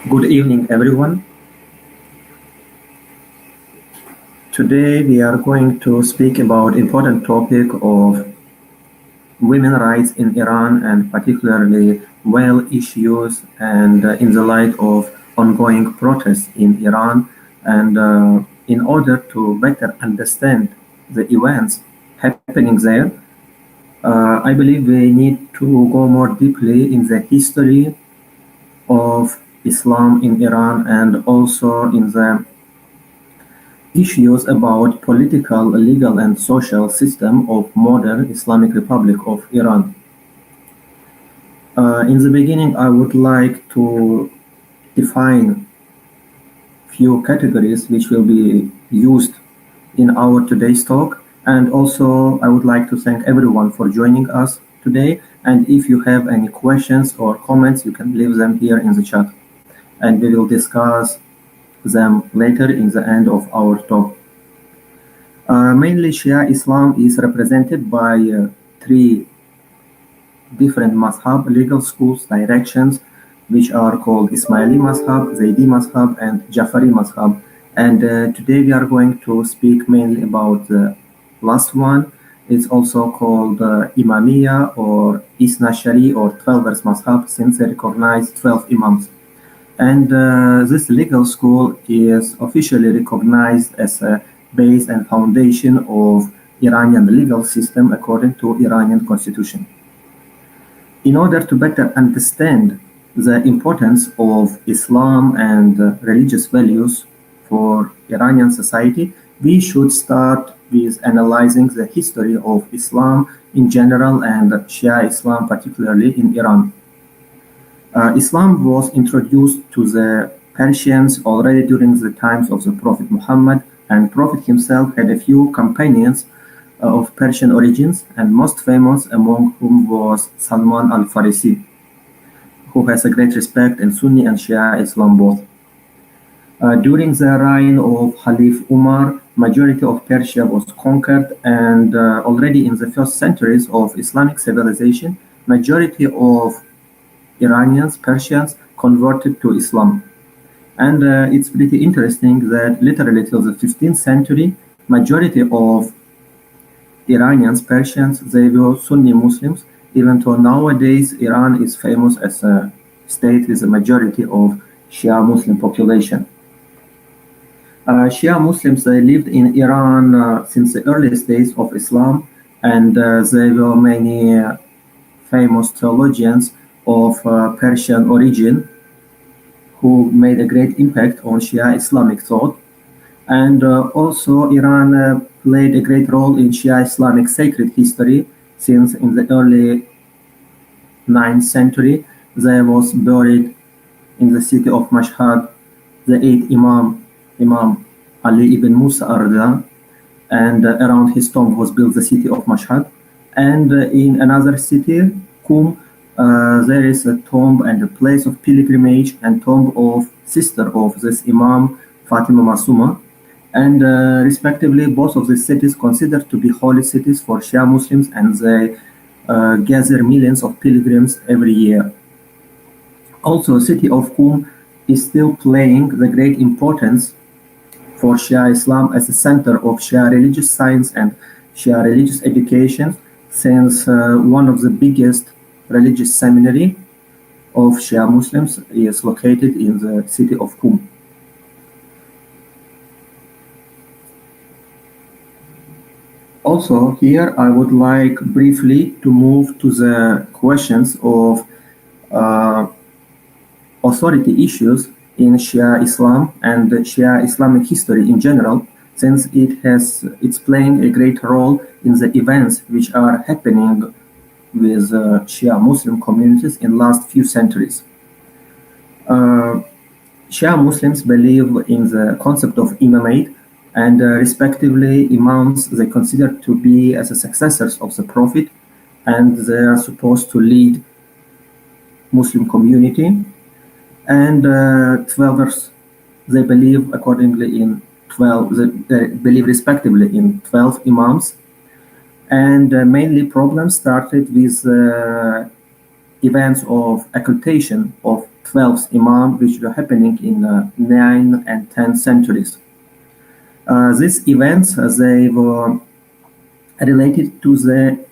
Good evening, everyone. Today we are going to speak about important topic of women rights in Iran and particularly well issues and in the light of ongoing protests in Iran and in order to better understand the events happening there, I believe we need to go more deeply in the history of Islam in Iran and also in the issues about political, legal and social system of modern Islamic Republic of Iran. In the beginning, I would like to define few categories which will be used in our today's talk. And also, I would like to thank everyone for joining us today. And if you have any questions or comments, you can leave them here in the chat. And we will discuss them later in the end of our talk. Mainly Shia Islam is represented by three different mazhab legal schools directions, which are called Ismaili mazhab, Zaydi mazhab, and Jafari mazhab. And today we are going to speak mainly about the last one. It's also called Imamiyya or Isna Shari or 12 verse mazhab, since they recognize 12 imams. And this legal school is officially recognized as a base and foundation of Iranian legal system according to Iranian constitution. In order to better understand the importance of Islam and religious values for Iranian society, we should start with analyzing the history of Islam in general and Shia Islam particularly in Iran. Islam was introduced to the Persians already during the times of the Prophet Muhammad, and Prophet himself had a few companions of Persian origins, and most famous among whom was Salman al-Farisi, who has a great respect in Sunni and Shia Islam both. During the reign of Khalif Umar, majority of Persia was conquered, and already in the first centuries of Islamic civilization, majority of Iranians, Persians, converted to Islam. And it's pretty interesting that literally till the 15th century, majority of Iranians, Persians, they were Sunni Muslims, even though nowadays Iran is famous as a state with a majority of Shia Muslim population. Shia Muslims, they lived in Iran since the earliest days of Islam, and there were many famous theologians of Persian origin who made a great impact on Shia Islamic thought. And also Iran played a great role in Shia Islamic sacred history, since in the early 9th century there was buried in the city of Mashhad the 8th Imam Ali ibn Musa Arda, and around his tomb was built the city of Mashhad. And in another city, Qum, there is a tomb and a place of pilgrimage and tomb of sister of this Imam, Fatima Masuma. And respectively, both of these cities considered to be holy cities for Shia Muslims, and they gather millions of pilgrims every year. Also, city of Qum is still playing the great importance for Shia Islam as a center of Shia religious science and Shia religious education, since one of the biggest religious seminary of Shia Muslims is located in the city of Qum. Also, here I would like briefly to move to the questions of authority issues in Shia Islam and Shia Islamic history in general, since it's playing a great role in the events which are happening with Shia Muslim communities in last few centuries. Shia Muslims believe in the concept of imamate, and respectively imams they consider to be as the successors of the Prophet, and they are supposed to lead Muslim community. And 12ers, they believe accordingly in 12, they believe respectively in 12 imams. And mainly problems started with events of occultation of 12th Imam, which were happening in 9th and 10th centuries. These events, they were related to the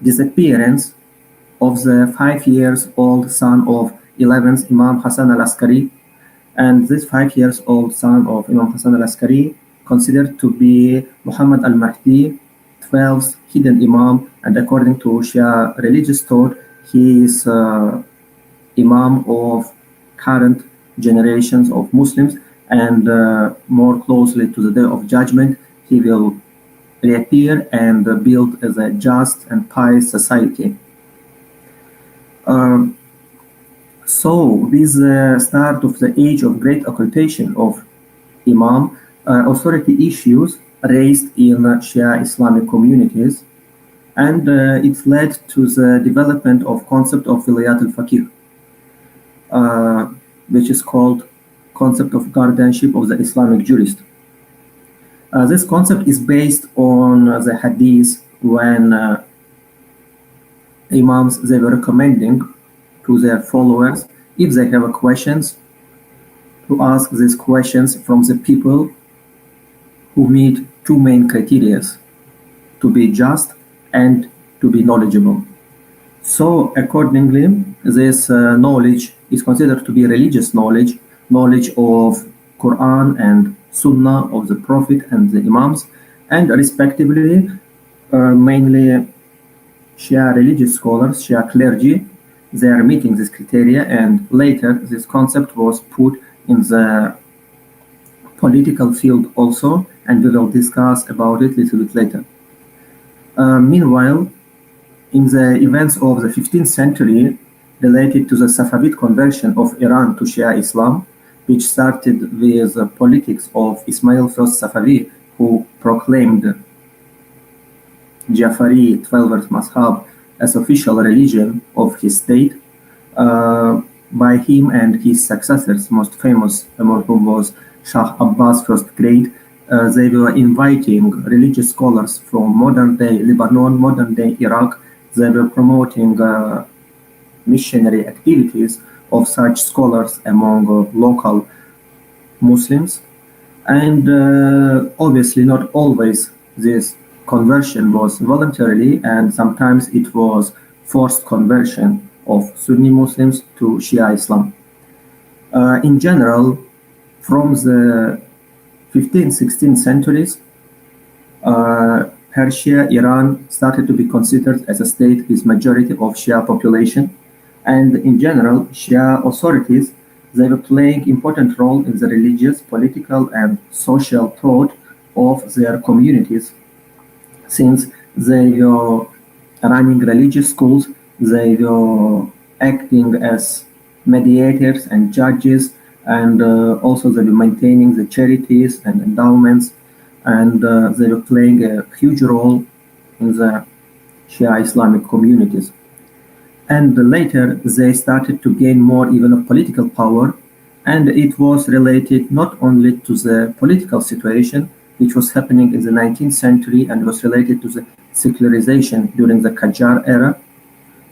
disappearance of the 5-year-old son of 11th Imam Hassan al-Askari, and this 5-year-old son of Imam Hassan al-Askari considered to be Muhammad al-Mahdi, 12th hidden Imam, and according to Shia religious thought, he is Imam of current generations of Muslims, and more closely to the Day of Judgment, he will reappear and build as a just and pious society. So, with the start of the age of great occultation of Imam, authority issues raised in Shia Islamic communities, and it led to the development of concept of Wilayat al-Faqih, which is called concept of guardianship of the Islamic jurist. This concept is based on the hadith when Imams, they were recommending to their followers, if they have questions, to ask these questions from the people who meet two main criteria, to be just and to be knowledgeable. So accordingly, this knowledge is considered to be religious knowledge, knowledge of Qur'an and Sunnah of the Prophet and the Imams, and respectively, mainly Shia religious scholars, Shia clergy, they are meeting this criteria, and later this concept was put in the political field also, and we will discuss about it a little bit later. Meanwhile, in the events of the 15th century related to the Safavid conversion of Iran to Shia Islam, which started with the politics of Ismail I Safavi, who proclaimed Jafari 12th Mazhab as official religion of his state. By him and his successors, most famous among whom was Shah Abbas First Great, they were inviting religious scholars from modern-day Lebanon, modern-day Iraq. They were promoting missionary activities of such scholars among local Muslims. And obviously not always this conversion was voluntarily, and sometimes it was forced conversion of Sunni Muslims to Shia Islam. In general, from the 15th, 16th centuries, Persia, Iran started to be considered as a state with majority of Shia population. And in general, Shia authorities, they were playing important role in the religious, political, and social thought of their communities. Since they were running religious schools, they were acting as mediators and judges, and also they were maintaining the charities and endowments, and they were playing a huge role in the Shia Islamic communities. And later they started to gain more even of political power, and it was related not only to the political situation which was happening in the 19th century and was related to the secularization during the Qajar era,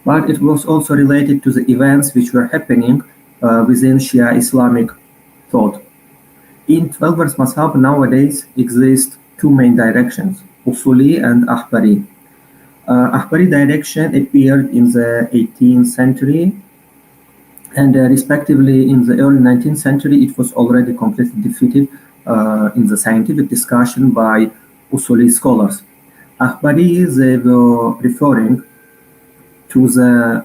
but it was also related to the events which were happening within Shia Islamic thought. In 12th Mazhab nowadays exist two main directions, Usuli and Ahbari. Ahbari direction appeared in the 18th century, and respectively in the early 19th century it was already completely defeated in the scientific discussion by Usuli scholars. Ahbari, they were referring to the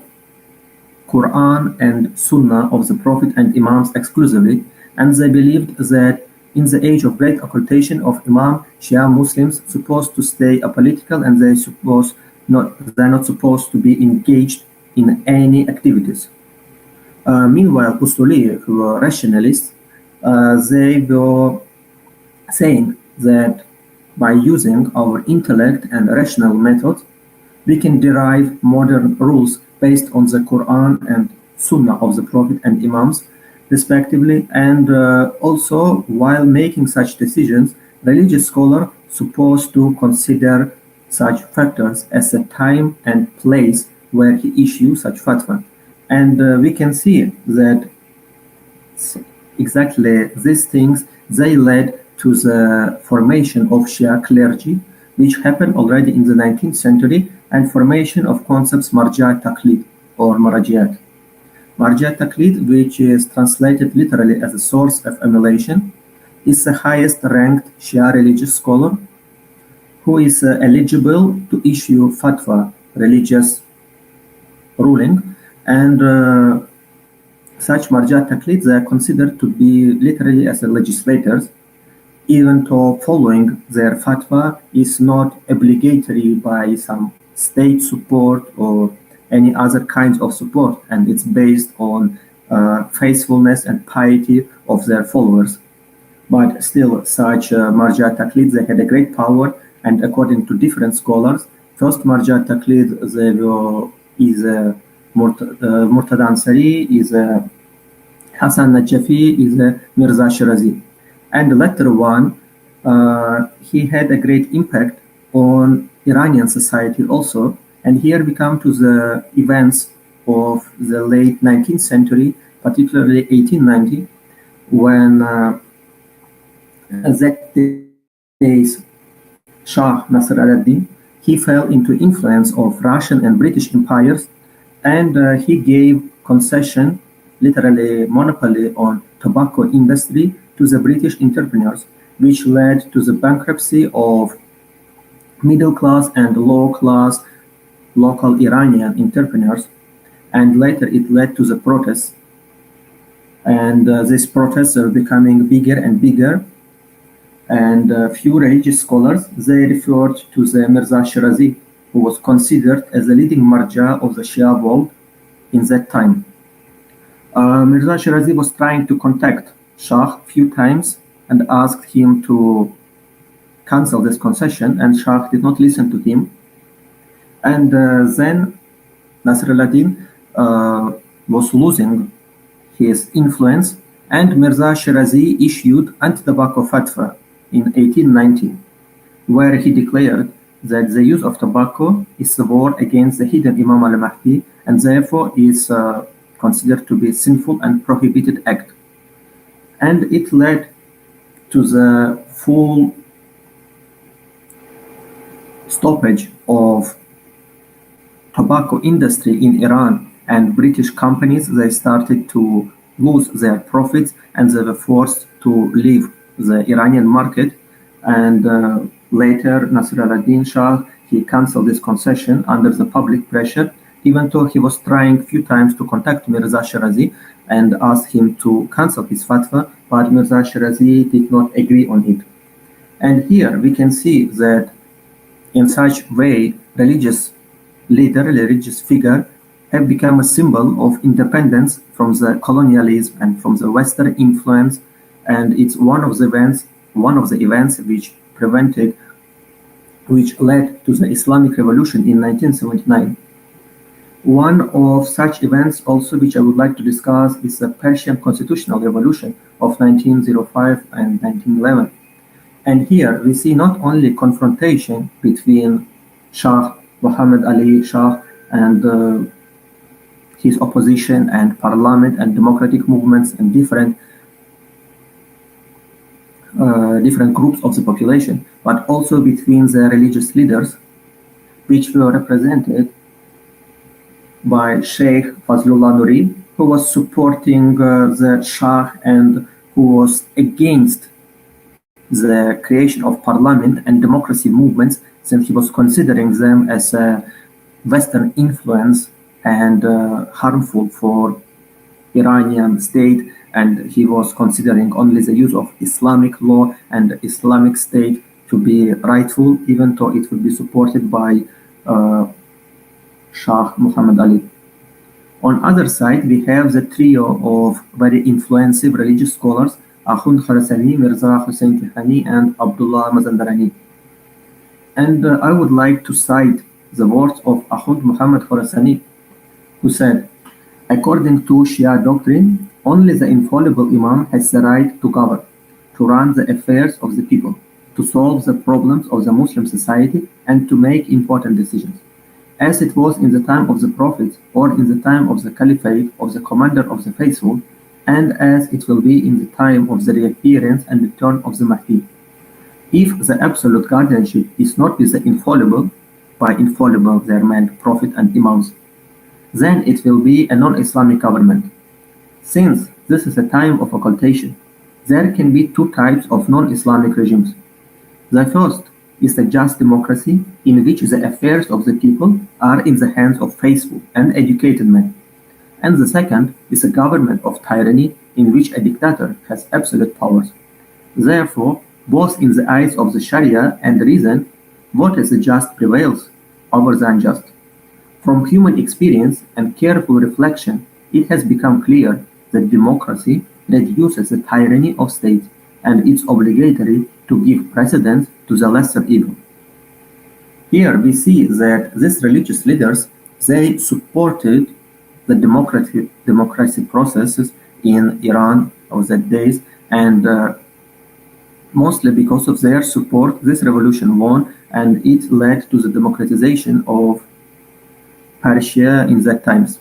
Qur'an and Sunnah of the Prophet and Imams exclusively, and they believed that in the age of great occultation of Imam, Shia Muslims supposed to stay apolitical, and they're not supposed to be engaged in any activities. Meanwhile, Usuli, who were rationalists, they were saying that by using our intellect and rational methods, we can derive modern rules based on the Quran and Sunnah of the Prophet and Imams, respectively, and also while making such decisions, religious scholars supposed to consider such factors as the time and place where he issues such fatwa. And we can see that exactly these things, they led to the formation of Shia clergy, which happened already in the 19th century, and formation of concepts marja taqlid or marajiyat. Marja taqlid, which is translated literally as a source of emulation, is the highest ranked Shia religious scholar who is eligible to issue fatwa, religious ruling, and such marja taqlid, they are considered to be literally as legislators, even though following their fatwa is not obligatory by some state support or any other kinds of support, and it's based on faithfulness and piety of their followers. But still, such marja taqlid, they had a great power, and according to different scholars, first marja taqlid is Murtada Ansari, is Hassan Najafi, is Mirza Shirazi. And later one, he had a great impact on Iranian society also. And here we come to the events of the late 19th century, particularly 1890, when that day's Shah Nasr al-Din, he fell into influence of Russian and British empires, and he gave concession, literally monopoly on tobacco industry to the British entrepreneurs, which led to the bankruptcy of middle class and low class local Iranian entrepreneurs, and later it led to the protests. And these protests are becoming bigger and bigger, and few religious scholars, they referred to the Mirza Shirazi, who was considered as the leading marja of the Shia world in that time. Mirza Shirazi was trying to contact Shah a few times and asked him to cancel this concession, and Shah did not listen to him. And then Nasr al-Din was losing his influence, and Mirza Shirazi issued anti-tobacco fatwa in 1890, where he declared that the use of tobacco is a war against the hidden Imam al-Mahdi, and therefore is considered to be a sinful and prohibited act. And it led to the full stoppage of tobacco industry in Iran, and British companies, they started to lose their profits, and they were forced to leave the Iranian market. And later Nasr al-Din Shah, he cancelled this concession under the public pressure, even though he was trying a few times to contact Mirza Shirazi and ask him to cancel his fatwa, but Mirza Shirazi did not agree on it. And here we can see that in such way, religious leader, religious figure, have become a symbol of independence from the colonialism and from the Western influence, and it's one of the events which led to the Islamic Revolution in 1979. One of such events also which I would like to discuss is the Persian Constitutional Revolution of 1905 and 1911. And here we see not only confrontation between Shah Muhammad Ali Shah and his opposition and parliament and democratic movements and different groups of the population, but also between the religious leaders, which were represented by Sheikh Fazlullah Nuri, who was supporting the Shah and who was against the creation of parliament and democracy movements, since he was considering them as a Western influence and harmful for Iranian state, and he was considering only the use of Islamic law and Islamic state to be rightful, even though it would be supported by Shah Muhammad Ali. On other side, we have the trio of very influential religious scholars, Ahund Khorasani, Mirza Hussein Tihani, and Abdullah Mazandarani. And I would like to cite the words of Ahund Muhammad Khorasani, who said, "According to Shia doctrine, only the infallible Imam has the right to govern, to run the affairs of the people, to solve the problems of the Muslim society, and to make important decisions. as it was in the time of the Prophet or in the time of the Caliphate of the Commander of the Faithful, and as it will be in the time of the reappearance and return of the Mahdi. If the absolute guardianship is not with the infallible, by infallible they meant Prophet and Imams, then it will be a non-Islamic government. Since this is a time of occultation, there can be two types of non-Islamic regimes. The first is a just democracy in which the affairs of the people are in the hands of faithful and educated men. And the second is a government of tyranny in which a dictator has absolute powers. Therefore, both in the eyes of the Sharia and reason, what is the just prevails over the unjust. From human experience and careful reflection, it has become clear that democracy reduces the tyranny of states, and it's obligatory to give precedence to the lesser evil. Here we see that these religious leaders, they supported the democracy processes in Iran of that days, and mostly because of their support, this revolution won, and it led to the democratization of Persia in that times.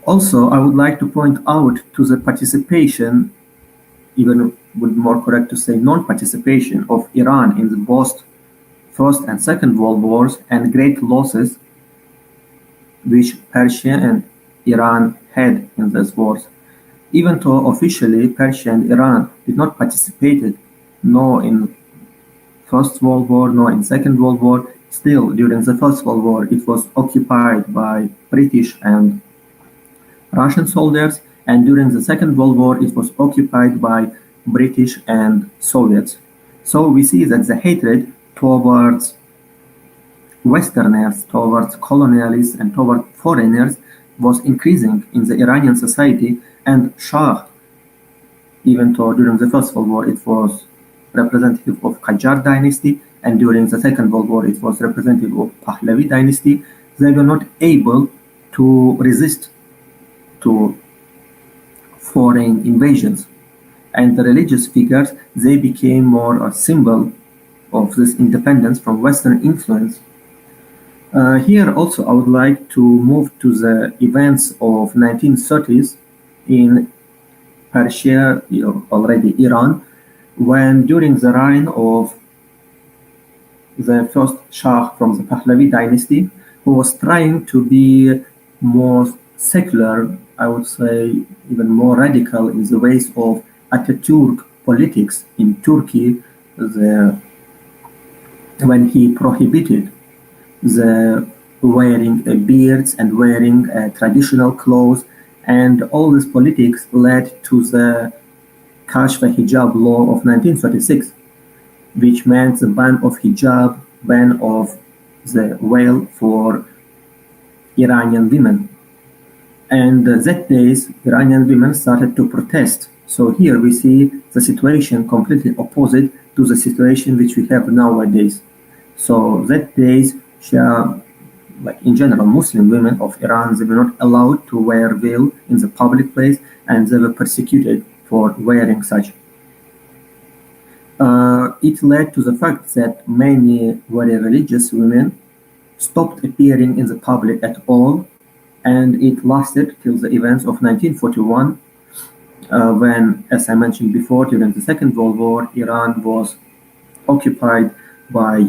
Also, I would like to point out to the participation, even would be more correct to say non-participation of Iran in the both First and Second World Wars and great losses which Persia and Iran had in these wars. Even though officially Persia and Iran did not participate nor in First World War nor in Second World War, still during the First World War it was occupied by British and Russian soldiers, and during the Second World War it was occupied by British and Soviets. So we see that the hatred towards Westerners, towards colonialists and towards foreigners was increasing in the Iranian society, and Shah, even though during the First World War it was representative of Qajar dynasty, and during the Second World War it was representative of Pahlavi dynasty, they were not able to resist to foreign invasions. And the religious figures, they became more a symbol of this independence from Western influence. Here also I would like to move to the events of 1930s in Persia, already Iran, when during the reign of the first Shah from the Pahlavi dynasty, who was trying to be more secular, I would say even more radical in the ways of Ataturk politics in Turkey, when he prohibited the wearing beards and wearing traditional clothes, and all this politics led to the Kashf hijab law of 1936, which meant the ban of hijab, ban of the veil for Iranian women. And that days, Iranian women started to protest. So here we see the situation completely opposite to the situation which we have nowadays. So that days, Shia, like in general, Muslim women of Iran, they were not allowed to wear veil in the public place, and they were persecuted for wearing such. It led to the fact that many very religious women stopped appearing in the public at all, and it lasted till the events of 1941, when, as I mentioned before, during the Second World War, Iran was occupied by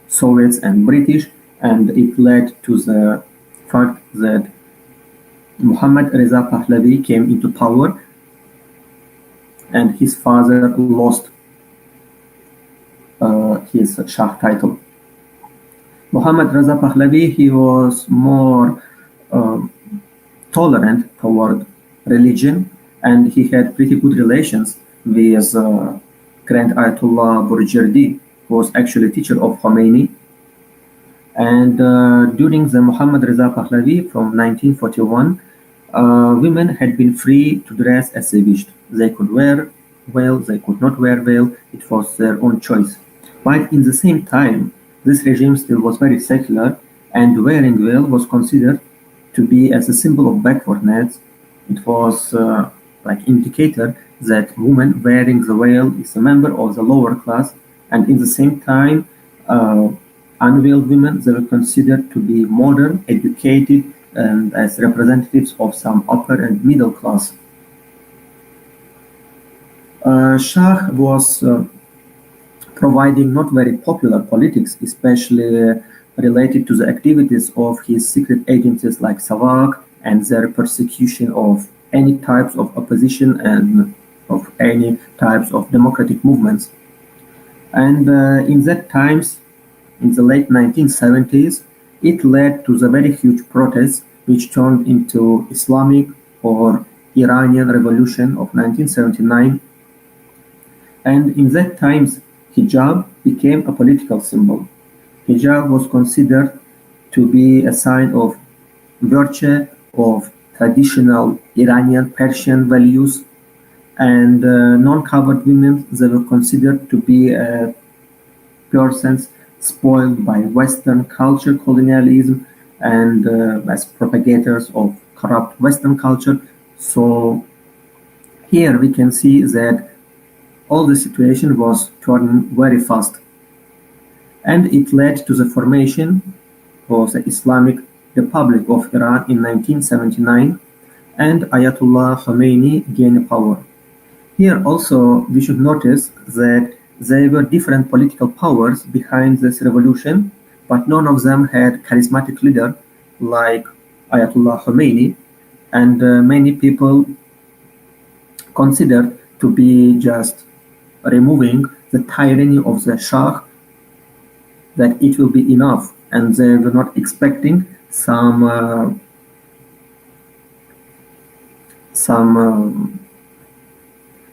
Soviets and British, and it led to the fact that Muhammad Reza Pahlavi came into power, and his father lost his Shah title. Muhammad Reza Pahlavi, he was more tolerant toward religion, and he had pretty good relations with Grand Ayatollah Burjardi, who was actually a teacher of Khomeini. And during the Muhammad Reza Pahlavi from 1941, women had been free to dress as they wished. They could wear veil, they could not wear veil, it was their own choice. But in the same time, this regime still was very secular, and wearing veil was considered to be as a symbol of backwardness. It was like indicator that woman wearing the veil is a member of the lower class, and in the same time, unveiled women, they were considered to be modern, educated, and as representatives of some upper and middle class. Shah was providing not very popular politics, especially related to the activities of his secret agencies like Savak and their persecution of any types of opposition and of any types of democratic movements. And in that times, in the late 1970s, it led to the very huge protests which turned into Islamic or Iranian Revolution of 1979. And in that times, hijab became a political symbol. Hijab was considered to be a sign of virtue, of traditional Iranian Persian values, and non-covered women, they were considered to be persons spoiled by Western culture, colonialism, and as propagators of corrupt Western culture. So here we can see that all the situation was turning very fast. And it led to the formation of the Islamic Republic of Iran in 1979, and Ayatollah Khomeini gained power. Here also we should notice that there were different political powers behind this revolution, but none of them had charismatic leader like Ayatollah Khomeini, and many people considered to be just removing the tyranny of the Shah, that it will be enough, and they were not expecting some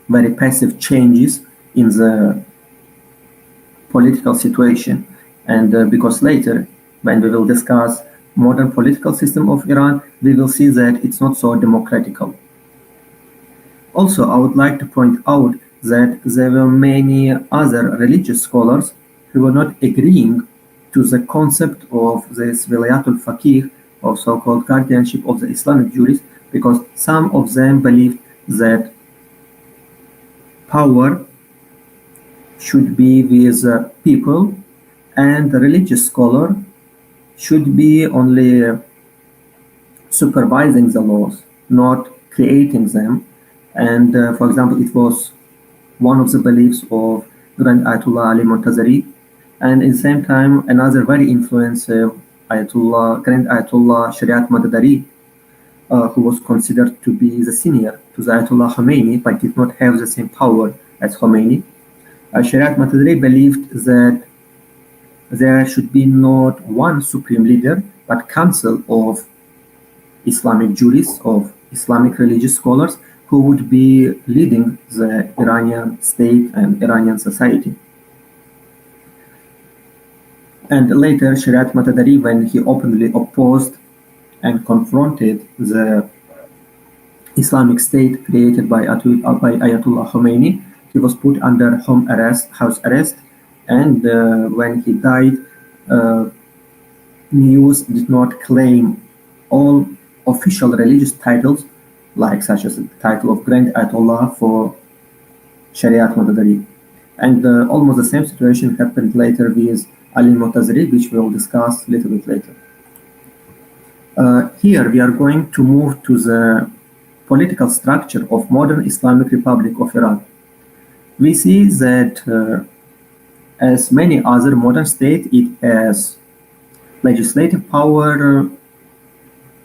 very passive changes in the political situation. And because later, when we will discuss modern political system of Iran, we will see that it's not so democratical. Also, I would like to point out that there were many other religious scholars who were not agreeing to the concept of this Wilayatul Faqih, or so-called guardianship of the Islamic jurists, because some of them believed that power should be with people, and the religious scholar should be only supervising the laws, not creating them. And for example, it was one of the beliefs of Grand Ayatollah Ali Montazeri, and at the same time another very influential Grand Ayatollah Shariat Madadari, who was considered to be the senior to the Ayatollah Khomeini, but did not have the same power as Khomeini. Shariat Madadari believed that there should be not one supreme leader, but council of Islamic jurists, of Islamic religious scholars, who would be leading the Iranian state and Iranian society. And later, Shariat Matadari, when he openly opposed and confronted the Islamic State created by Ayatollah Khomeini, he was put under house arrest, and when he died, news did not claim all official religious titles, like such as the title of Grand Ayatollah for Shariat Madadari. And almost the same situation happened later with Ali Montazeri, which we'll discuss a little bit later. Here we are going to move to the political structure of modern Islamic Republic of Iran. We see that as many other modern states, it has legislative power,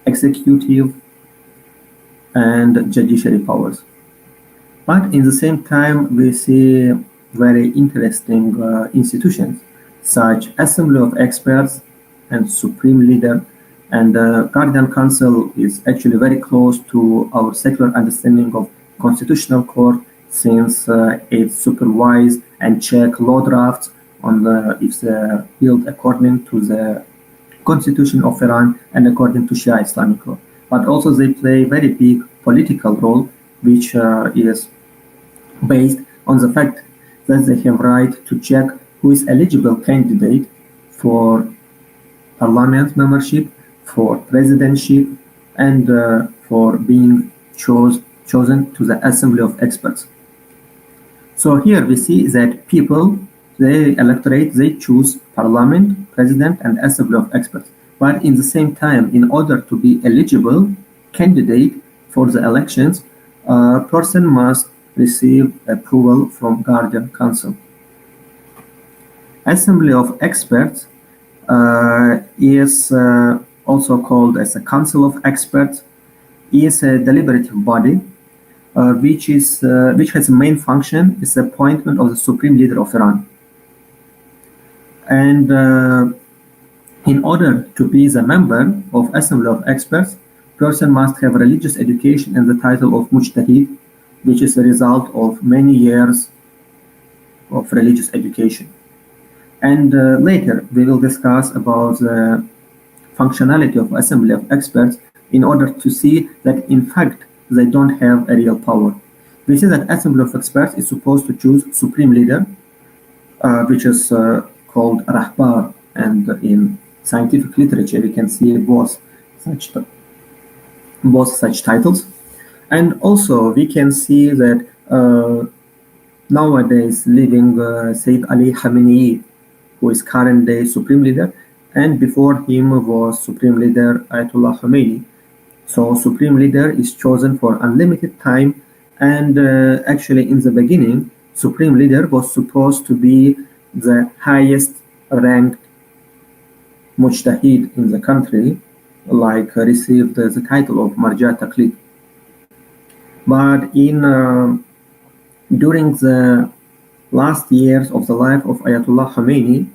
executive, and judiciary powers. But in the same time, we see very interesting institutions such Assembly of Experts and Supreme Leader, and Guardian Council is actually very close to our secular understanding of constitutional court, since it supervise and check law drafts on if they're built according to the Constitution of Iran and according to Shia Islamic Law. But also they play a very big political role, which is based on the fact that they have right to check who is eligible candidate for parliament membership, for presidentship, and for being chosen to the Assembly of Experts. So here we see that people the electorate, they choose parliament, president, and assembly of experts. But in the same time, in order to be eligible candidate for the elections, a person must receive approval from Guardian Council. Assembly of experts is also called as a council of experts, is a deliberative body which has a main function is the appointment of the supreme leader of Iran. And in order to be the member of Assembly of Experts, person must have religious education and the title of Mujtahid, which is the result of many years of religious education. And later we will discuss about the functionality of Assembly of Experts in order to see that in fact they don't have a real power. We see that Assembly of Experts is supposed to choose supreme leader, which is called Rahbar, and in scientific literature we can see both such titles. And also we can see that nowadays living Sayyid Ali Khamenei, who is current day supreme leader, and before him was supreme leader Ayatollah Khomeini. So supreme leader is chosen for unlimited time, and actually in the beginning supreme leader was supposed to be the highest ranked mujtahid in the country, like received the title of Marja Taqlid. But during the last years of the life of Ayatollah Khomeini,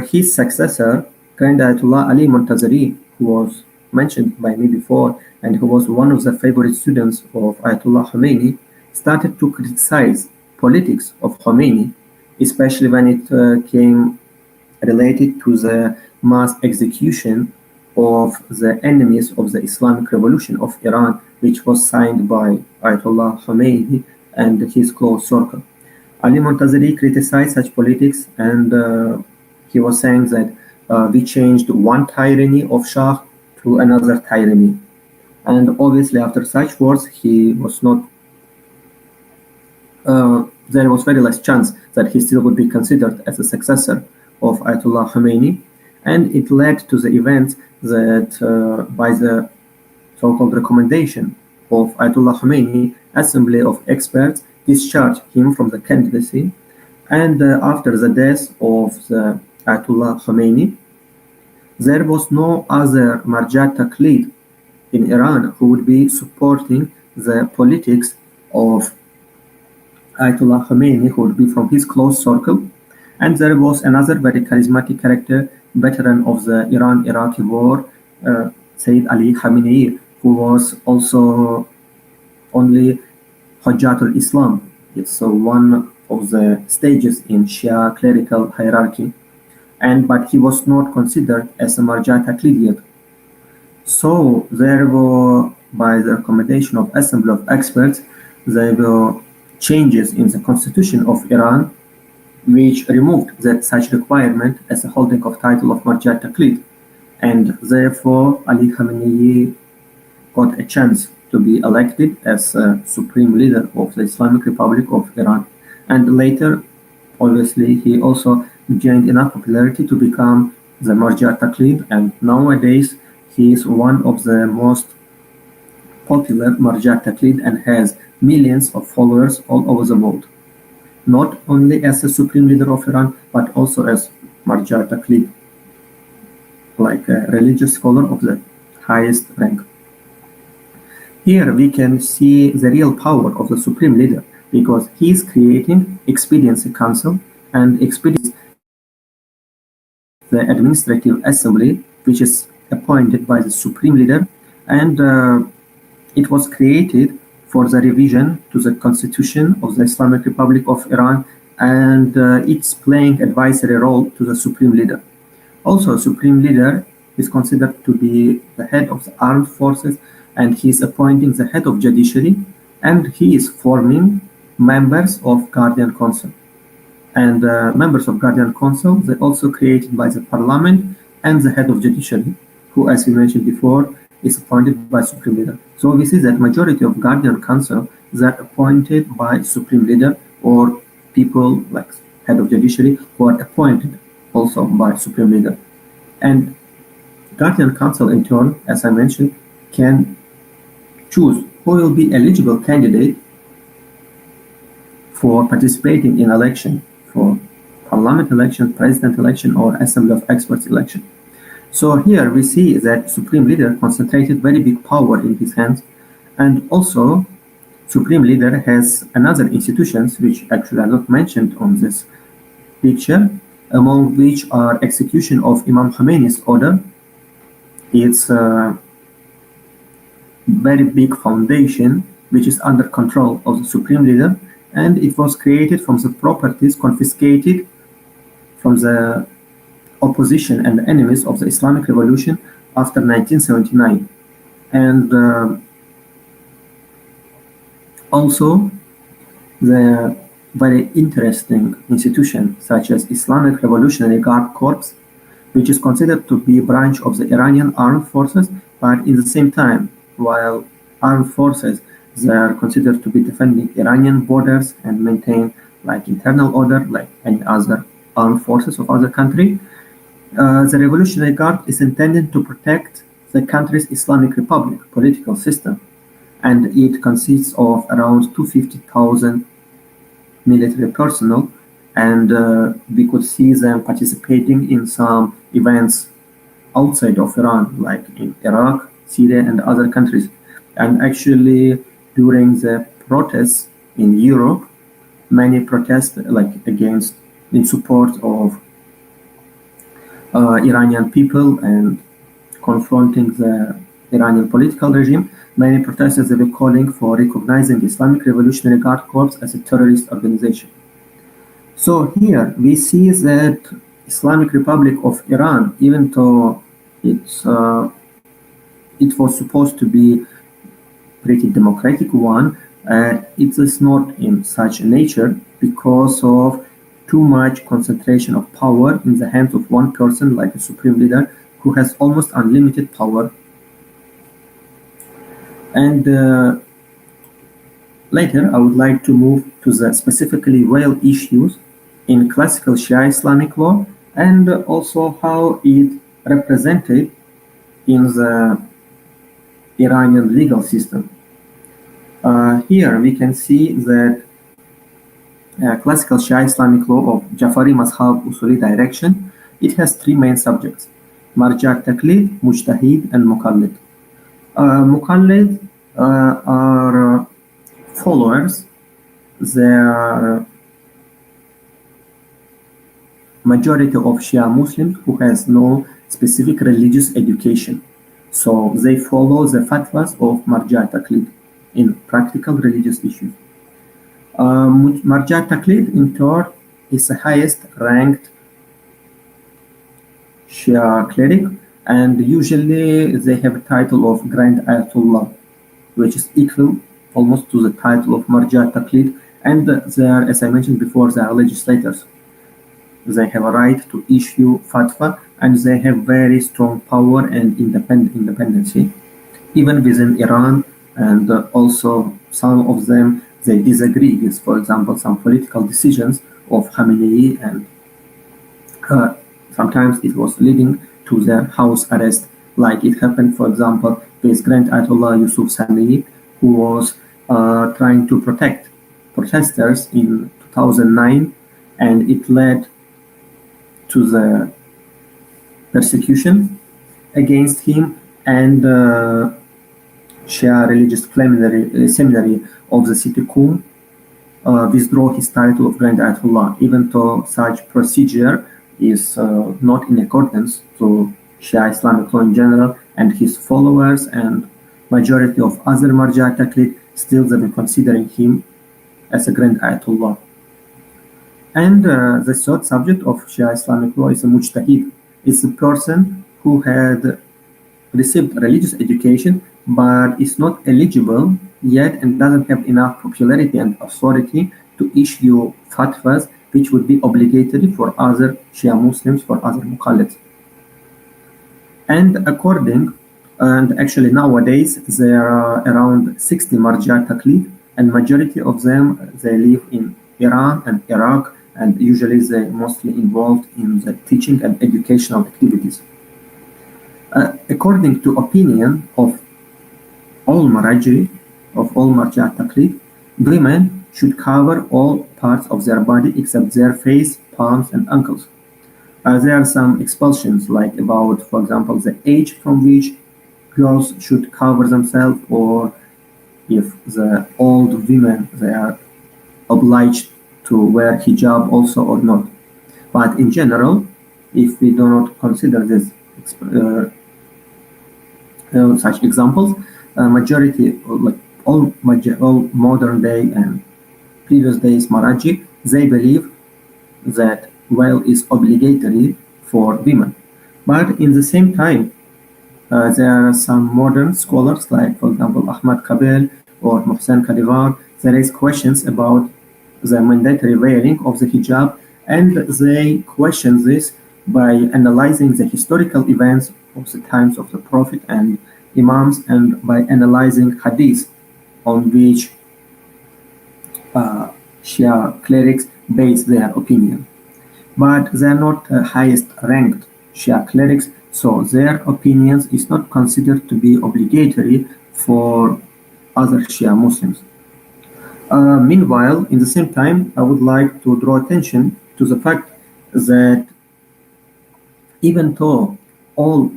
his successor, Grand Ayatollah Ali Montazeri, who was mentioned by me before and who was one of the favorite students of Ayatollah Khomeini, started to criticize politics of Khomeini, especially when it came related to the mass execution of the enemies of the Islamic Revolution of Iran, which was signed by Ayatollah Khomeini and his close circle. Ali Montazeri criticized such politics, and he was saying that we changed one tyranny of Shah to another tyranny. And obviously after such words, he was not there was very less chance that he still would be considered as a successor of Ayatollah Khomeini, and it led to the events that by the so-called recommendation of Ayatollah Khomeini, Assembly of Experts discharged him from the candidacy, and after the death of the Ayatollah Khomeini, there was no other Marja Taqlid in Iran who would be supporting the politics of Ayatollah Khomeini, who would be from his close circle. And there was another very charismatic character, veteran of the Iran-Iraqi war, Sayyid Ali Khamenei, who was also only Hujjatul Islam. It's one of the stages in Shia clerical hierarchy, but he was not considered as a Marja Taqlid yet. So there were, by the recommendation of Assembly of Experts, there were changes in the constitution of Iran which removed such requirement as a holding of title of Marja Taqlid, and therefore Ali Khamenei got a chance to be elected as supreme leader of the Islamic Republic of Iran. And later, obviously, he also gained enough popularity to become the Marja Taqlid, and nowadays he is one of the most popular Marja Taqlid and has millions of followers all over the world. Not only as a supreme leader of Iran, but also as Marja Taqlid, like a religious scholar of the highest rank. Here we can see the real power of the supreme leader, because he is creating expediency council, and expediency the administrative assembly, which is appointed by the supreme leader, and it was created for the revision to the constitution of the Islamic Republic of Iran, and it's playing advisory role to the supreme leader. Also, supreme leader is considered to be the head of the armed forces, and he is appointing the head of judiciary, and he is forming members of Guardian Council. And members of Guardian Council, they also created by the parliament and the head of judiciary, who, as we mentioned before, is appointed by supreme leader. So we see that majority of Guardian Council, they're appointed by supreme leader or people like head of judiciary, who are appointed also by Supreme Leader. And Guardian Council, in turn, as I mentioned, can choose who will be eligible candidate for participating in election, for parliament election, president election, or assembly of experts election. So here we see that Supreme Leader concentrated very big power in his hands, and also Supreme Leader has another institutions which actually are not mentioned on this picture, among which are execution of Imam Khomeini's order. It's a very big foundation which is under control of the Supreme Leader, and it was created from the properties confiscated from the opposition and enemies of the Islamic Revolution after 1979. And also the very interesting institution such as Islamic Revolutionary Guard Corps, which is considered to be a branch of the Iranian armed forces, but in the same time, while armed forces, they are considered to be defending Iranian borders and maintain like internal order like any other armed forces of other country. The Revolutionary Guard is intended to protect the country's Islamic Republic political system, and it consists of around 250,000 military personnel, and we could see them participating in some events outside of Iran, like in Iraq, Syria, and other countries. And actually, during the protests in Europe, many protests like against, in support of Iranian people and confronting the Iranian political regime, many protesters were calling for recognizing Islamic Revolutionary Guard Corps as a terrorist organization. So here we see that Islamic Republic of Iran, even though it was supposed to be pretty democratic one, it is not in such a nature because of too much concentration of power in the hands of one person like a Supreme Leader who has almost unlimited power. And later I would like to move to the specifically real issues in classical Shia Islamic law and also how it represented in the Iranian legal system. Here we can see that classical Shia Islamic law of Jafari Mazhab Usuli direction, it has three main subjects: Marja' Taqlid, Mujtahid, and Muqallid. Muqallid are followers. They are majority of Shia Muslims who has no specific religious education. So they follow the fatwas of Marja' Taqlid in practical religious issues. Marja' Taqlid in turn is the highest ranked Shia cleric, and usually they have a title of Grand Ayatollah, which is equal almost to the title of Marja' Taqlid, and they are, as I mentioned before, they are legislators. They have a right to issue fatwa, and they have very strong power and independency, even within Iran, and also some of them, they disagree with, for example, some political decisions of Khamenei, and sometimes it was leading to their house arrest, like it happened, for example, with Grand Ayatollah Yusuf Sami, who was trying to protect protesters in 2009, and it led to the persecution against him, and Shia Religious Seminary of the city Qum withdraw his title of Grand Ayatollah, even though such procedure is not in accordance to Shia Islamic law in general, and his followers and majority of other Marja' Taqlid still they were considering him as a Grand Ayatollah. And the third subject of Shia Islamic law is a Mujtahid. It's a person who had received religious education but is not eligible yet and doesn't have enough popularity and authority to issue fatwas which would be obligatory for other Shia Muslims, for other Muqallids. And actually nowadays there are around 60 Marja' Taqlid, and majority of them, they live in Iran and Iraq and usually they mostly involved in the teaching and educational activities. According to opinion of all Maraji, of all Marja Taqlid, women should cover all parts of their body except their face, palms, and ankles. There are some expulsions, like about, for example, the age from which girls should cover themselves, or if the old women they are obliged to wear hijab also or not. But in general, if we do not consider this such examples, majority, like all modern day and previous days Maraji, they believe that veil is obligatory for women. But in the same time, there are some modern scholars, like for example Ahmad Kabel or Mohsen Kadivar, they raise questions about the mandatory wearing of the hijab, and they question this by analyzing the historical events of the times of the Prophet and Imams, and by analyzing hadith on which Shia clerics base their opinion. But they are not highest ranked Shia clerics, so their opinions is not considered to be obligatory for other Shia Muslims. Meanwhile, in the same time, I would like to draw attention to the fact that even though all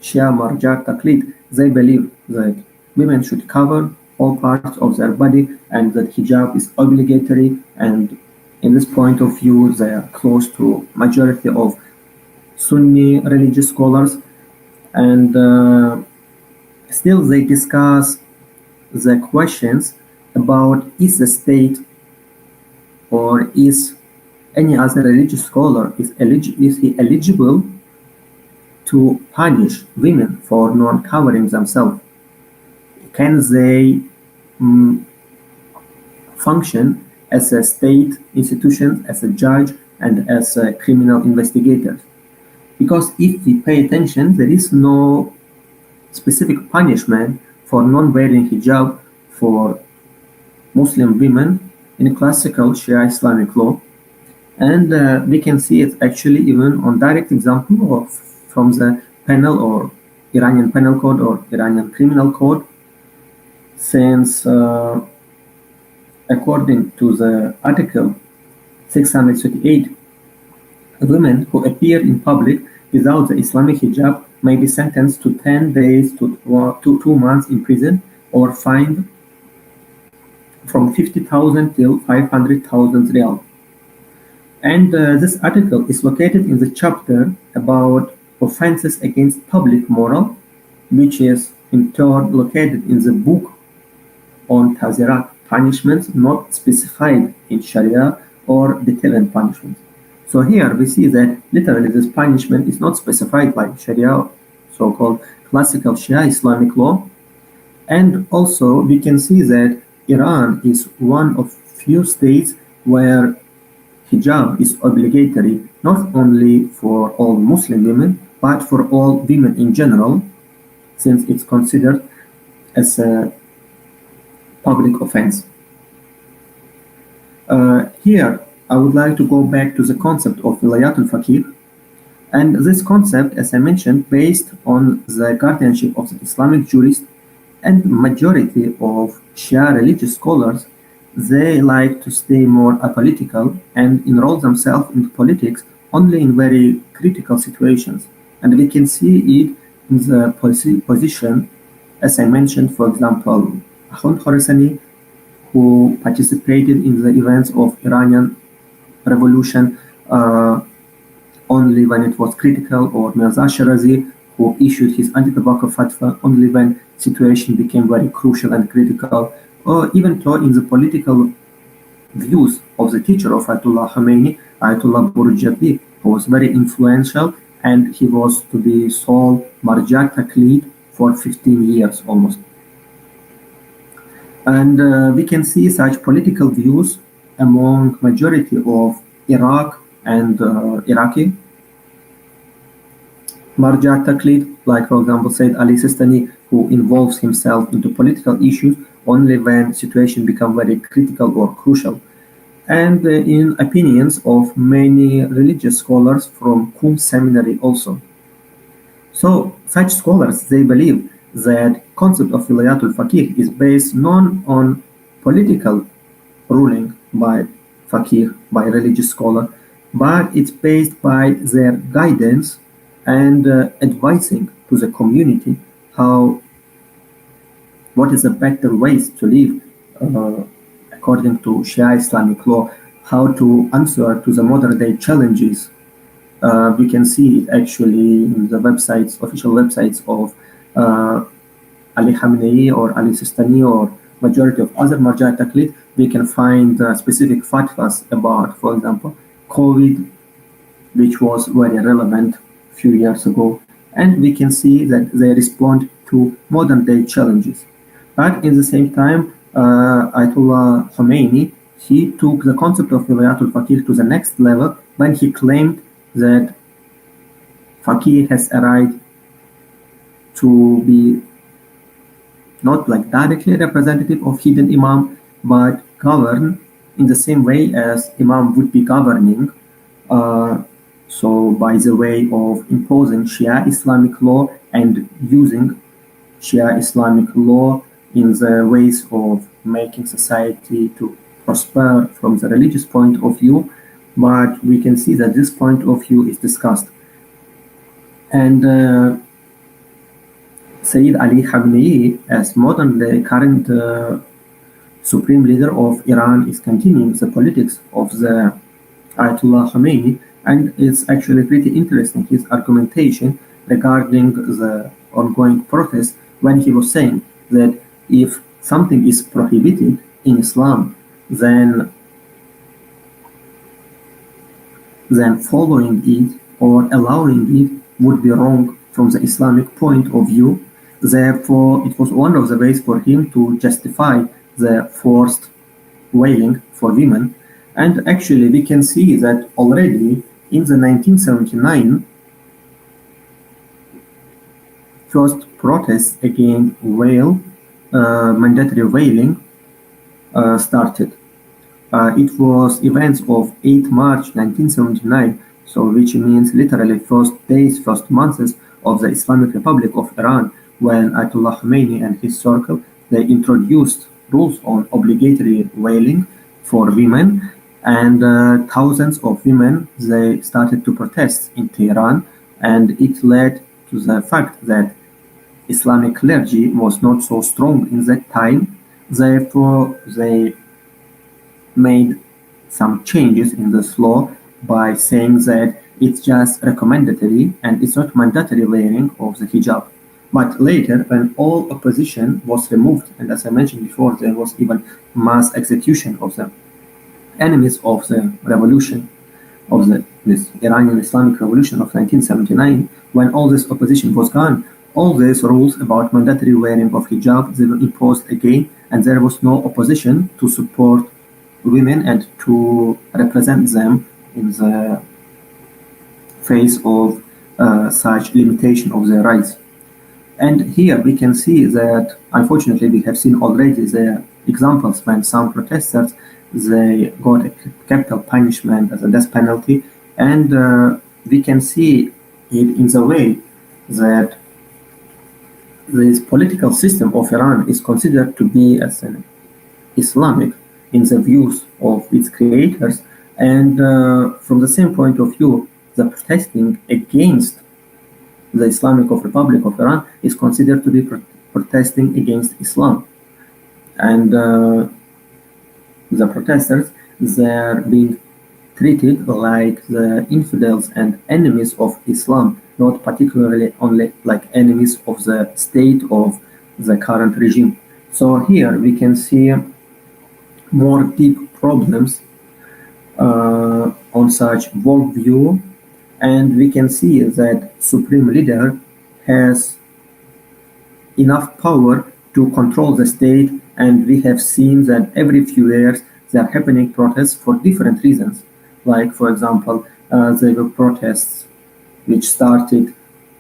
Shia Marja Taqlid, they believe that women should cover all parts of their body and that hijab is obligatory, and in this point of view they are close to majority of Sunni religious scholars, and still they discuss the questions about is the state or is any other religious scholar is he eligible to punish women for not covering themselves? Can they function as a state institution, as a judge, and as a criminal investigators? Because if we pay attention, there is no specific punishment for non-wearing hijab for Muslim women in classical Shia Islamic law, and we can see it actually even on direct example of from the penal or Iranian penal code or Iranian criminal code, since according to the article 638, women who appear in public without the Islamic hijab may be sentenced to 10 days to 2 months in prison or fined from 50,000 till 500,000 riyal. And this article is located in the chapter about offenses against public moral, which is in turn located in the book on Tazirat, punishments not specified in Sharia or deterrent punishments. So here we see that literally this punishment is not specified by Sharia, so-called classical Shia Islamic law. And also we can see that Iran is one of few states where hijab is obligatory not only for all Muslim women, but for all women in general, since it's considered as a public offense. Here, I would like to go back to the concept of Wilayatul Faqih, and this concept, as I mentioned, based on the guardianship of the Islamic jurist, and majority of Shia religious scholars, they like to stay more apolitical and enroll themselves into politics only in very critical situations. And we can see it in the position, as I mentioned, for example, Ahmad Khorasani, who participated in the events of Iranian revolution only when it was critical, or Mirza Shirazi, who issued his anti-tobacco fatwa only when situation became very crucial and critical, or even though in the political views of the teacher of Ayatollah Khomeini, Ayatollah Burjadi, who was very influential, and he was to be sole Marja Taqlid for 15 years almost. And we can see such political views among majority of Iraq and Iraqi Marja Taqlid, like for example Said Ali Sistani, who involves himself into political issues only when situation become very critical or crucial. and in opinions of many religious scholars from Qum seminary also. So such scholars, they believe that concept of wilayatul faqih is based not on political ruling by faqih, by religious scholar, but it's based by their guidance and advising to the community what is the better ways to live according to Shia Islamic law, how to answer to the modern day challenges. We can see it actually in the official websites of Ali Khamenei or Ali Sistani or majority of other marja taqlid. We can find specific fatwas about, for example, COVID, which was very relevant a few years ago, and we can see that they respond to modern day challenges. But in the same time, Ayatollah Khomeini, he took the concept of wilayatul faqih to the next level when he claimed that faqih has a right to be not like directly representative of hidden imam, but govern in the same way as imam would be governing. So by the way of imposing Shia Islamic law and using Shia Islamic law in the ways of making society to prosper from the religious point of view, but we can see that this point of view is discussed. And Sayyid Ali Khamenei, as the current supreme leader of Iran, is continuing the politics of the Ayatollah Khomeini, and it's actually pretty interesting, his argumentation regarding the ongoing protest, when he was saying that if something is prohibited in Islam, then following it or allowing it would be wrong from the Islamic point of view. Therefore, it was one of the ways for him to justify the forced wailing for women. And actually, we can see that already in the 1979 first protests against mandatory wailing started. It was events of 8 March 1979, so which means literally first months of the Islamic Republic of Iran, when Ayatollah Khomeini and his circle, they introduced rules on obligatory wailing for women, and thousands of women, they started to protest in Tehran, and it led to the fact that Islamic clergy was not so strong in that time. Therefore, they made some changes in this law by saying that it's just recommendatory and it's not mandatory wearing of the hijab. But later, when all opposition was removed, and as I mentioned before, there was even mass execution of the enemies of the revolution, of this Iranian Islamic Revolution of 1979, when all this opposition was gone, all these rules about mandatory wearing of hijab, they were imposed again, and there was no opposition to support women and to represent them in the face of such limitation of their rights. And here we can see that, unfortunately, we have seen already the examples when some protesters, they got a capital punishment as a death penalty, and we can see it in the way that this political system of Iran is considered to be as an Islamic in the views of its creators, and from the same point of view, the protesting against the Islamic Republic of Iran is considered to be protesting against Islam. And the protesters, they're being treated like the infidels and enemies of Islam, not particularly only like enemies of the state of the current regime. So here we can see more deep problems on such worldview, and we can see that Supreme Leader has enough power to control the state, and we have seen that every few years there are happening protests for different reasons. Like, for example, there were protests which started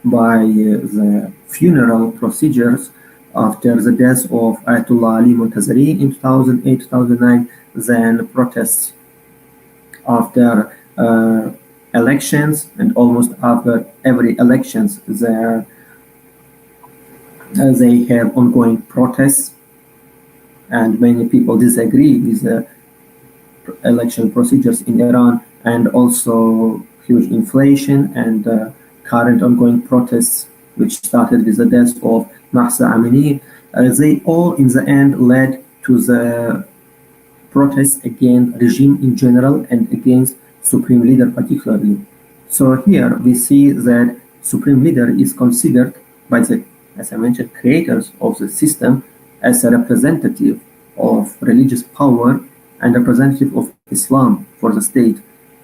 by the funeral procedures after the death of Ayatollah Ali Montazeri in 2008-2009, then protests after elections, and almost after every elections they have ongoing protests, and many people disagree with the election procedures in Iran, and also huge inflation and current ongoing protests, which started with the death of Mahsa Amini. They all in the end led to the protests against regime in general and against supreme leader particularly. So here we see that supreme leader is considered by the, as I mentioned, creators of the system as a representative of religious power and representative of Islam for the state.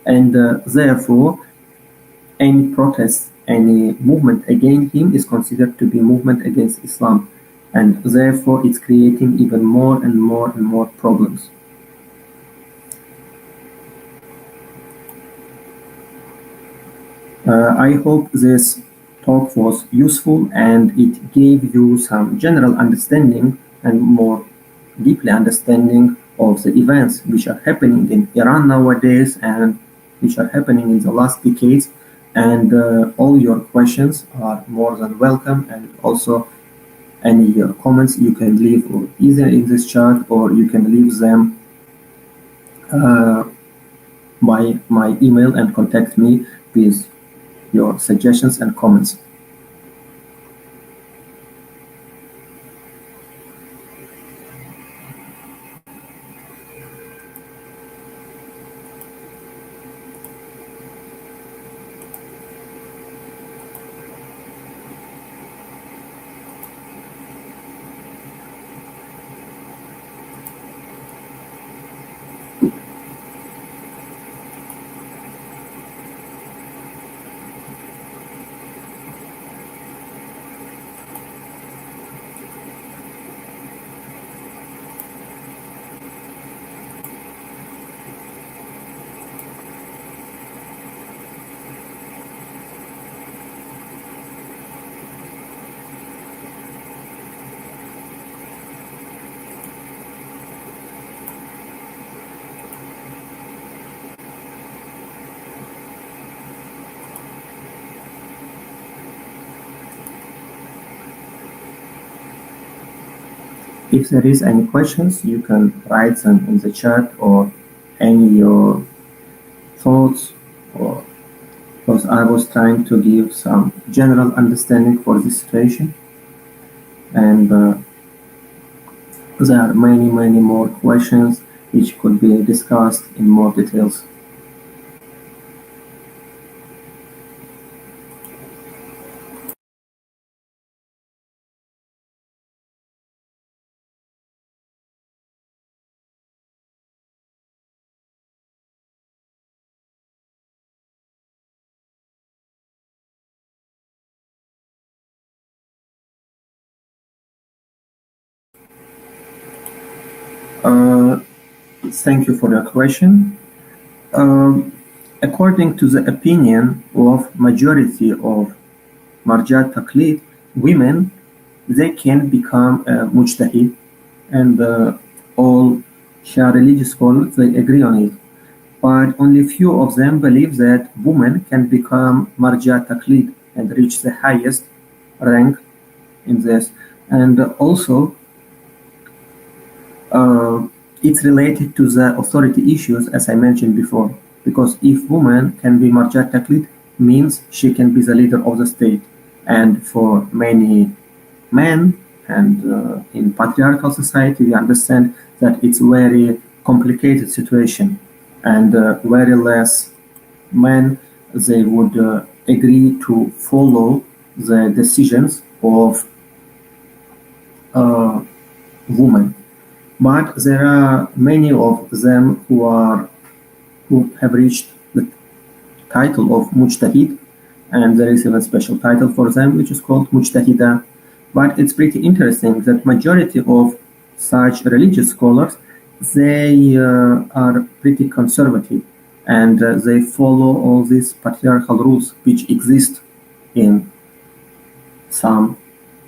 And therefore, any protest, any movement against him is considered to be movement against Islam. And therefore, it's creating even more and more and more problems. I hope this talk was useful and it gave you some general understanding and more deeply understanding of the events which are happening in Iran nowadays and which are happening in the last decades. And all your questions are more than welcome, and also any comments you can leave either in this chat or you can leave them by my email and contact me with your suggestions and comments. If there is any questions, you can write them in the chat or any your thoughts, or because I was trying to give some general understanding for this situation, and there are many more questions which could be discussed in more details. Thank you for your question. According to the opinion of majority of Marjat Taqlid, women, they can become mujtahid, and all Shia religious scholars, they agree on it. But only few of them believe that women can become Marjat Taqlid and reach the highest rank in this. And also, it's related to the authority issues, as I mentioned before, because if woman can be Marjat Taqlid, means she can be the leader of the state. And for many men, and in patriarchal society, we understand that it's a very complicated situation, and very less men, they would agree to follow the decisions of women. But there are many of them who have reached the title of mujtahid, and there is even a special title for them, which is called mujtahida. But it's pretty interesting that majority of such religious scholars, they are pretty conservative, and they follow all these patriarchal rules which exist in some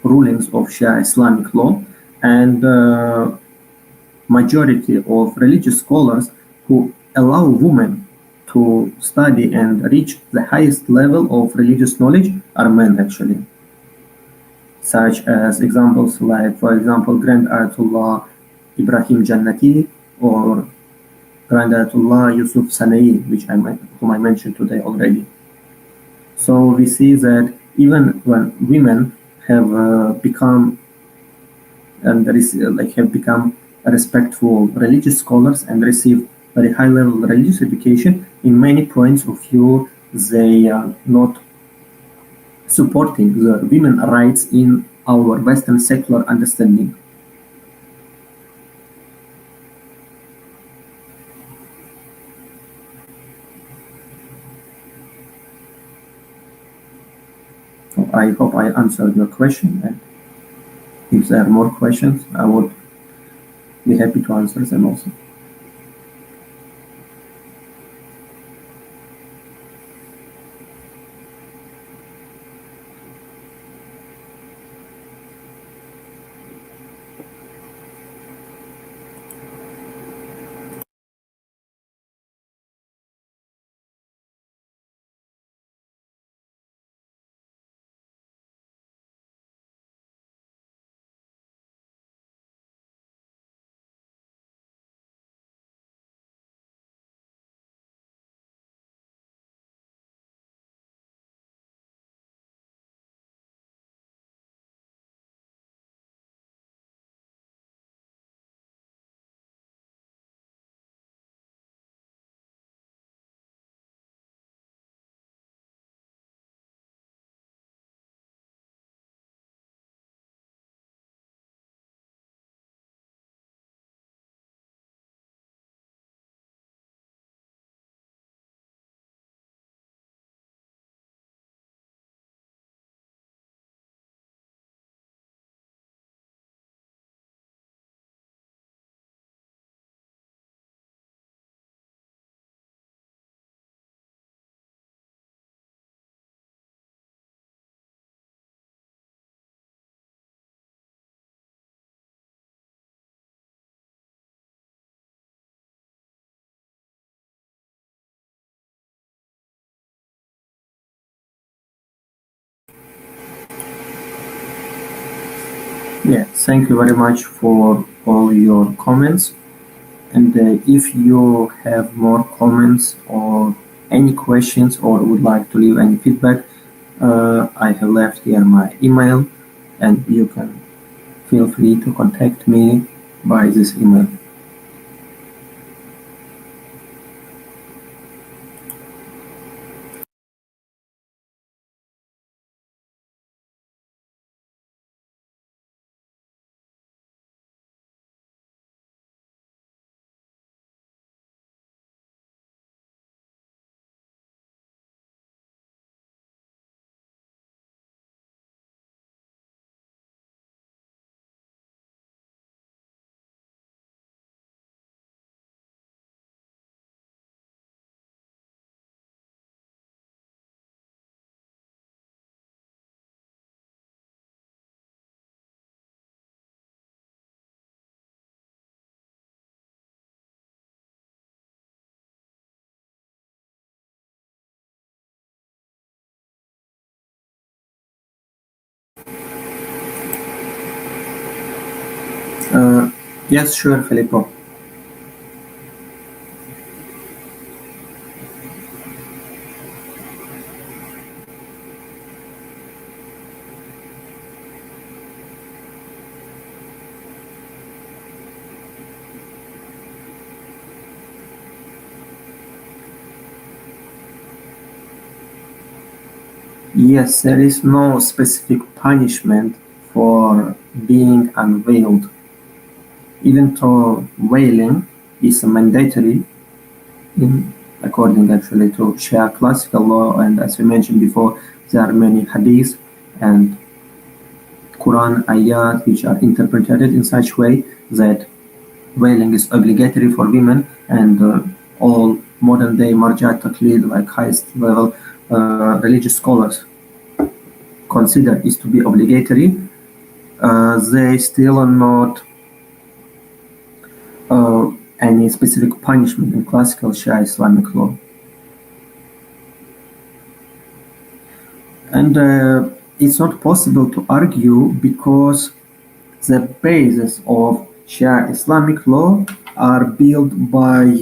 rulings of Shia Islamic law, and majority of religious scholars who allow women to study and reach the highest level of religious knowledge are men actually, such as examples like, for example, Grand Ayatollah Ibrahim Jannati or Grand Ayatollah Yusuf Sanai, whom I mentioned today already. So we see that even when women have become respectful religious scholars and receive very high level religious education, in many points of view they are not supporting the women's rights in our Western secular understanding. So I hope I answered your question, and if there are more questions, I would be happy to answer them also. Yeah, thank you very much for all your comments. And if you have more comments or any questions or would like to leave any feedback, I have left here my email, and you can feel free to contact me by this email. Yes, sure, Filippo. Yes, there is no specific punishment for being unveiled, even though veiling is mandatory according actually to Shia classical law, and as we mentioned before, there are many hadiths and Quran ayat which are interpreted in such way that veiling is obligatory for women, and all modern day marja taqlid, like highest level religious scholars, consider is to be obligatory. They still are not any specific punishment in classical Shia Islamic law. And it's not possible to argue because the basis of Shia Islamic law are built by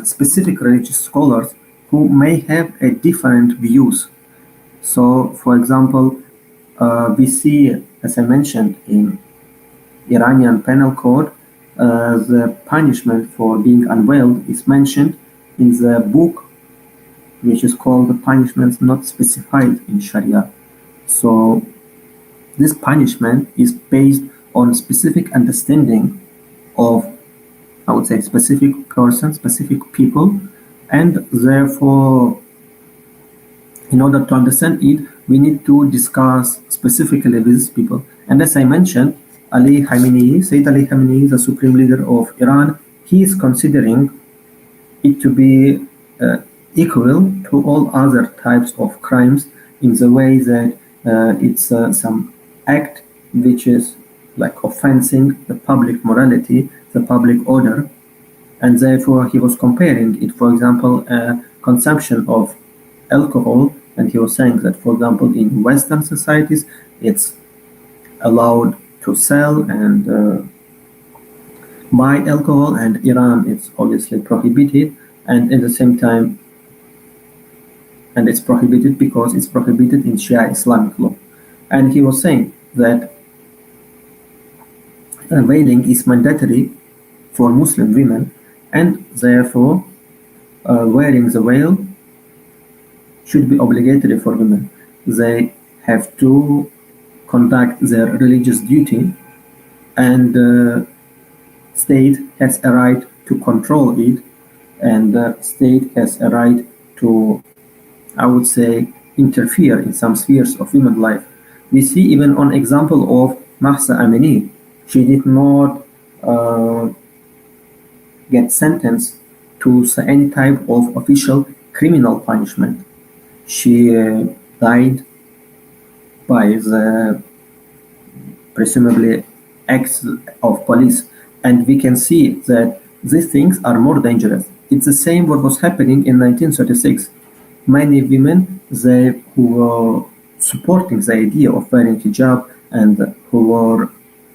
specific religious scholars who may have a different views. So, for example, we see, as I mentioned, in Iranian penal code, the punishment for being unveiled is mentioned in the book, which is called the punishments not specified in Sharia. So this punishment is based on specific understanding of, I would say, specific persons, specific people, and therefore, in order to understand it, we need to discuss specifically with these people. And as I mentioned, Sayyid Ali Khamenei, the supreme leader of Iran, he is considering it to be equal to all other types of crimes in the way that it's some act which is like offensing the public morality, the public order, and therefore he was comparing it, for example, consumption of alcohol, and he was saying that, for example, in Western societies, it's allowed to sell and buy alcohol, and Iran it's obviously prohibited, and at the same time, and it's prohibited because it's prohibited in Shia Islamic law. And he was saying that veiling is mandatory for Muslim women, and therefore wearing the veil should be obligatory for women. They have to conduct their religious duty, and the state has a right to control it, and the state has a right to, I would say, interfere in some spheres of human life. We see even on example of Mahsa Amini, she did not get sentenced to any type of official criminal punishment. She died by the presumably acts of police, and we can see that these things are more dangerous. It's the same what was happening in 1936. Many women who were supporting the idea of wearing hijab and who were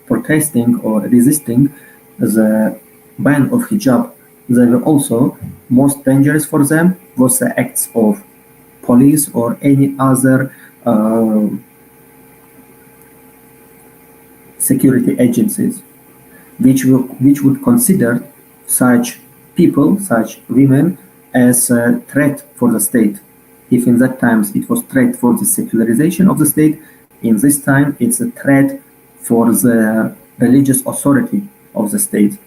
protesting or resisting the ban of hijab, they were also most dangerous for them was the acts of police or any other security agencies, which would consider such people, such women, as a threat for the state. If in that times it was threat for the secularization of the state, in this time it's a threat for the religious authority of the state.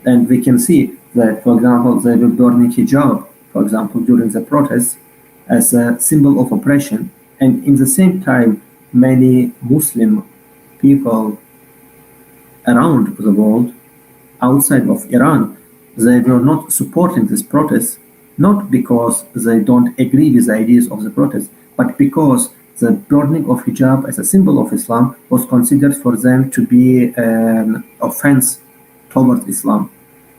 And we can see that, for example, they were burning hijab, for example, during the protests as a symbol of oppression. And in the same time, many Muslim people around the world, outside of Iran, they were not supporting this protest, not because they don't agree with the ideas of the protest, but because the burning of hijab as a symbol of Islam was considered for them to be an offense towards Islam.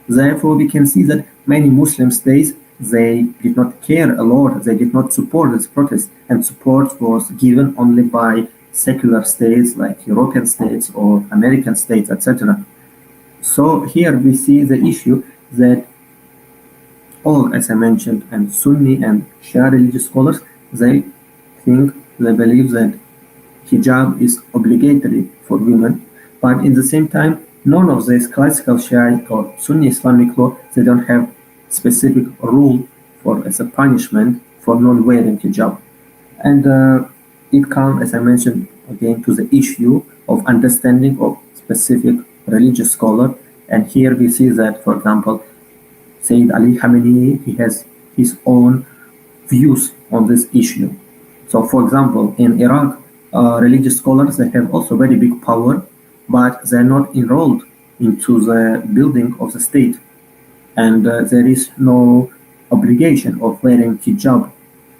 Therefore, we can see that many Muslim states, they did not care a lot, they did not support this protest, and support was given only by secular states like European states or American states, etc. So here we see the issue that all, as I mentioned, and Sunni and Shia religious scholars, they believe that hijab is obligatory for women, but in the same time, none of these classical Shia or Sunni Islamic law, they don't have specific rule for as a punishment for non-wearing hijab. And it comes, as I mentioned, again to the issue of understanding of specific religious scholar. And here we see that, for example, Sayyid Ali Khamenei, he has his own views on this issue. So, for example, in Iraq, religious scholars, they have also very big power, but they're not enrolled into the building of the state. And there is no obligation of wearing hijab.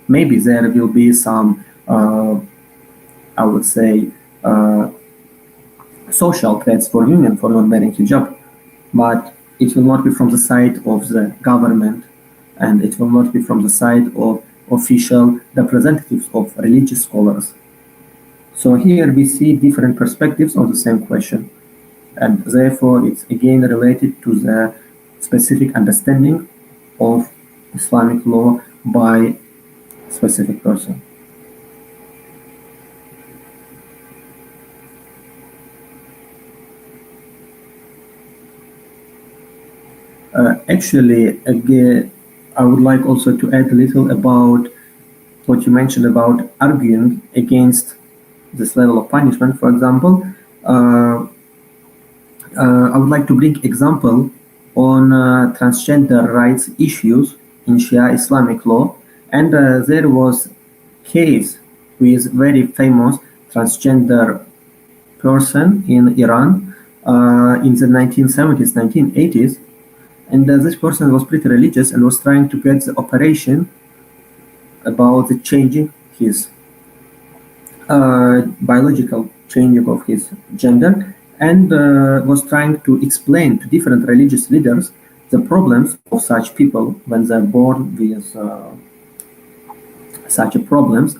Maybe there will be some, I would say, social threats for women for not wearing hijab, but it will not be from the side of the government, and it will not be from the side of official representatives of religious scholars. So here we see different perspectives on the same question, and therefore it's again related to the specific understanding of Islamic law by specific person. Actually, again, I would like also to add a little about what you mentioned about arguing against this level of punishment. For example, uh, I would like to bring example on transgender rights issues in Shia Islamic law, and there was case with very famous transgender person in Iran in the 1970s, 1980s, and this person was pretty religious and was trying to get the operation about the changing his biological changing of his gender, and was trying to explain to different religious leaders the problems of such people when they're born with such problems,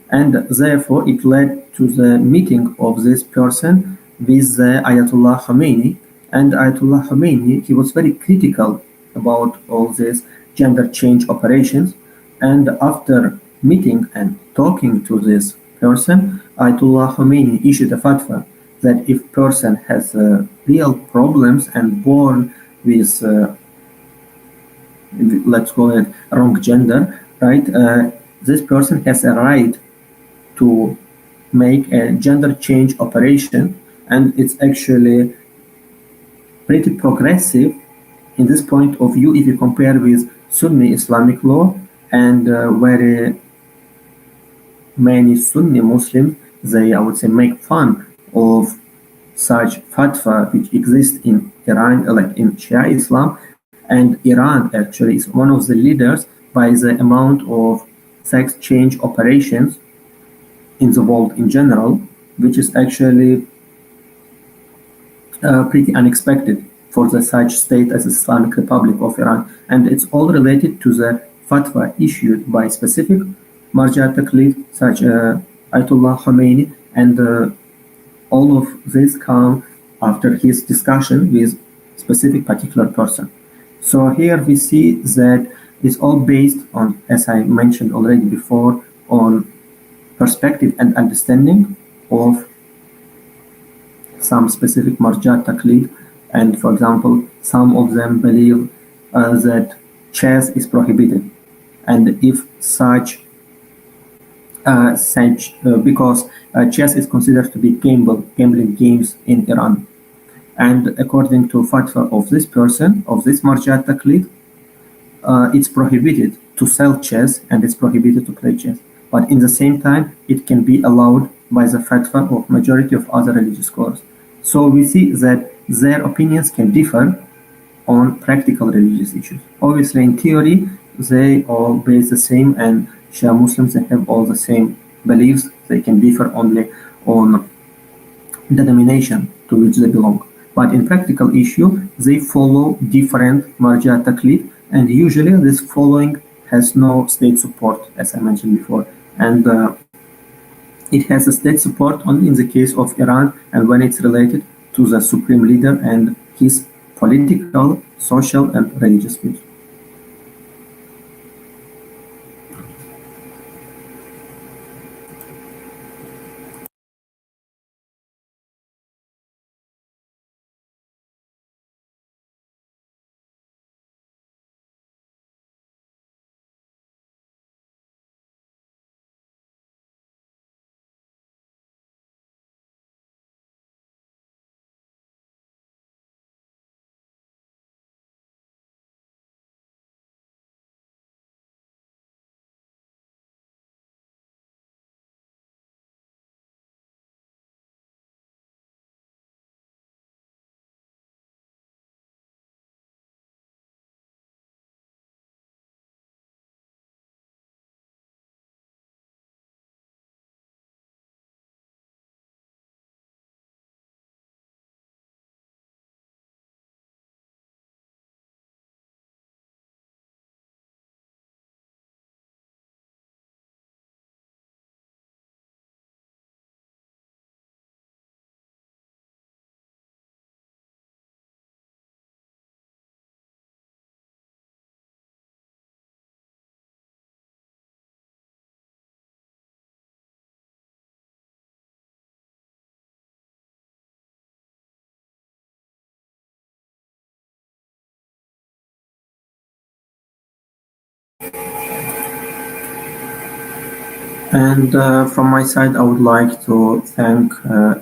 and therefore it led to the meeting of this person with Ayatollah Khomeini. And Ayatollah Khomeini, he was very critical about all these gender change operations, and after meeting and talking to this person, Ayatollah Khomeini issued a fatwa that if person has real problems and born with let's call it wrong gender, right? This person has a right to make a gender change operation, and it's actually pretty progressive in this point of view if you compare with Sunni Islamic law, and very many Sunni Muslims, they, I would say, make fun of such fatwa which exists in Iran, like in Shia Islam, and Iran actually is one of the leaders by the amount of sex change operations in the world in general, which is actually pretty unexpected for the such state as Islamic Republic of Iran. And it's all related to the fatwa issued by specific marja taqlid such Ayatollah Khomeini, and all of this come after his discussion with specific particular person. So here we see that it's all based on, as I mentioned already before, on perspective and understanding of some specific marja taqlid. And for example, some of them believe that chess is prohibited, and if because chess is considered to be gambling games in Iran. And according to fatwa of this person, of this marja taqlid, it's prohibited to sell chess and it's prohibited to play chess. But in the same time, it can be allowed by the fatwa of majority of other religious scholars. So we see that their opinions can differ on practical religious issues. Obviously, in theory, they all base the same, and Shia Muslims, they have all the same beliefs. They can differ only on the denomination to which they belong. But in practical issue, they follow different marja taqlid, and usually this following has no state support, as I mentioned before. And it has a state support only in the case of Iran and when it's related to the supreme leader and his political, social, and religious views. And from my side, I would like to thank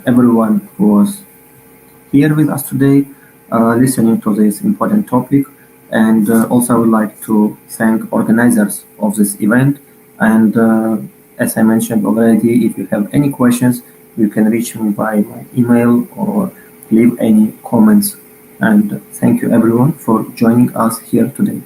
everyone who was here with us today, listening to this important topic. And also, I would like to thank organizers of this event. And as I mentioned already, if you have any questions, you can reach me by my email or leave any comments. And thank you everyone for joining us here today.